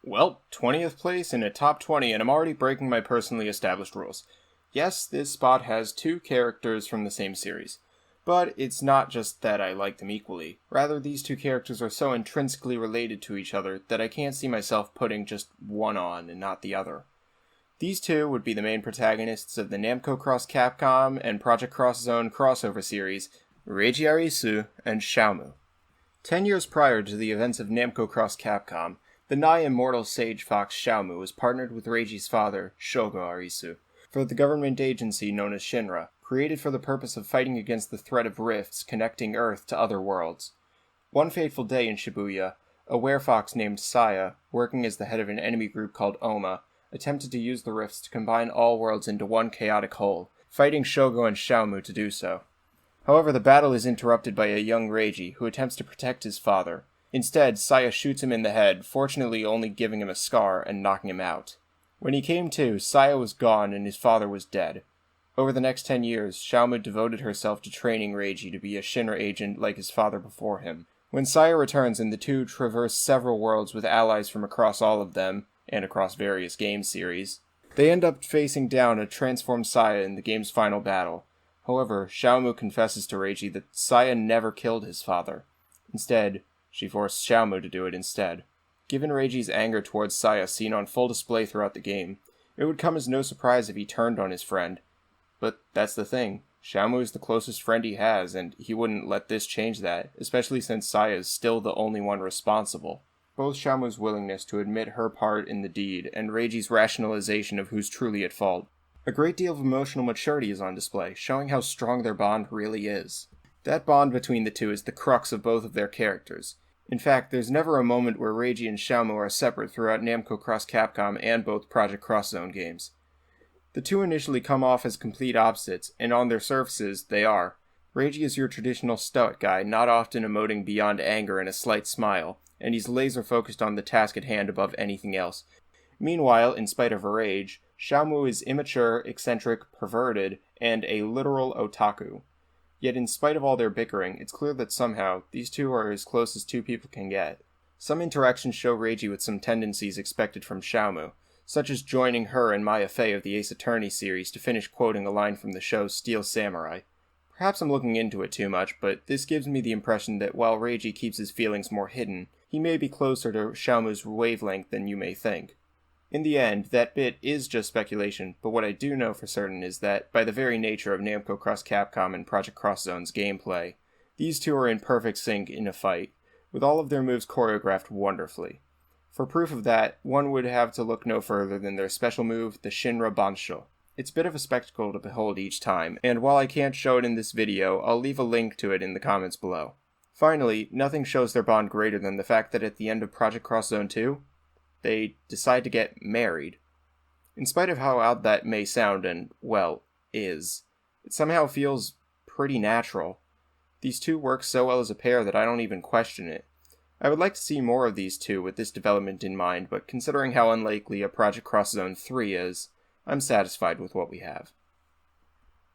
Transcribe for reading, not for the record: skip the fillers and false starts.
Well, 20th place in a top 20, and I'm already breaking my personally established rules. Yes, this spot has two characters from the same series. But it's not just that I like them equally. Rather, these two characters are so intrinsically related to each other that I can't see myself putting just one on and not the other. These two would be the main protagonists of the Namco X Capcom and Project Cross Zone crossover series, Reiji Arisu and Xiaomu. 10 years prior to the events of Namco X Capcom, the nigh immortal sage fox Xiaomu was partnered with Reiji's father, Shogo Arisu, for the government agency known as Shinra, created for the purpose of fighting against the threat of rifts connecting Earth to other worlds. One fateful day in Shibuya, a werefox named Saya, working as the head of an enemy group called Oma, attempted to use the rifts to combine all worlds into one chaotic whole, fighting Shogo and Xiaomu to do so. However, the battle is interrupted by a young Reiji, who attempts to protect his father. Instead, Saya shoots him in the head, fortunately only giving him a scar and knocking him out. When he came to, Saya was gone and his father was dead. Over the next 10 years, Xiaomu devoted herself to training Reiji to be a Shinra agent like his father before him. When Saya returns and the two traverse several worlds with allies from across all of them, and across various game series, they end up facing down a transformed Saya in the game's final battle. However, Xiaomu confesses to Reiji that Saya never killed his father. Instead, she forced Xiaomu to do it instead. Given Reiji's anger towards Saya seen on full display throughout the game, it would come as no surprise if he turned on his friend. But that's the thing. Xiaomu is the closest friend he has, and he wouldn't let this change that, especially since Saya is still the only one responsible. Both Xiaomu's willingness to admit her part in the deed, and Reiji's rationalization of who's truly at fault. A great deal of emotional maturity is on display, showing how strong their bond really is. That bond between the two is the crux of both of their characters. In fact, there's never a moment where Reiji and Xiaomu are separate throughout Namco X Capcom and both Project Cross Zone games. The two initially come off as complete opposites, and on their surfaces, they are. Reiji is your traditional stoic guy, not often emoting beyond anger and a slight smile, and he's laser focused on the task at hand above anything else. Meanwhile, in spite of her age, Xiaomu is immature, eccentric, perverted, and a literal otaku. Yet in spite of all their bickering, it's clear that somehow, these two are as close as two people can get. Some interactions show Reiji with some tendencies expected from Xiaomu, such as joining her and Maya Fey of the Ace Attorney series to finish quoting a line from the show Steel Samurai. Perhaps I'm looking into it too much, but this gives me the impression that while Reiji keeps his feelings more hidden, he may be closer to Xiaomu's wavelength than you may think. In the end, that bit is just speculation, but what I do know for certain is that, by the very nature of Namco X Capcom and Project Cross Zone's gameplay, these two are in perfect sync in a fight, with all of their moves choreographed wonderfully. For proof of that, one would have to look no further than their special move, the Shinra Bansho. It's a bit of a spectacle to behold each time, and while I can't show it in this video, I'll leave a link to it in the comments below. Finally, nothing shows their bond greater than the fact that at the end of Project Cross Zone 2, they decide to get married. In spite of how odd that may sound and, well, is, it somehow feels pretty natural. These two work so well as a pair that I don't even question it. I would like to see more of these two with this development in mind, but considering how unlikely a Project Cross Zone 3 is, I'm satisfied with what we have.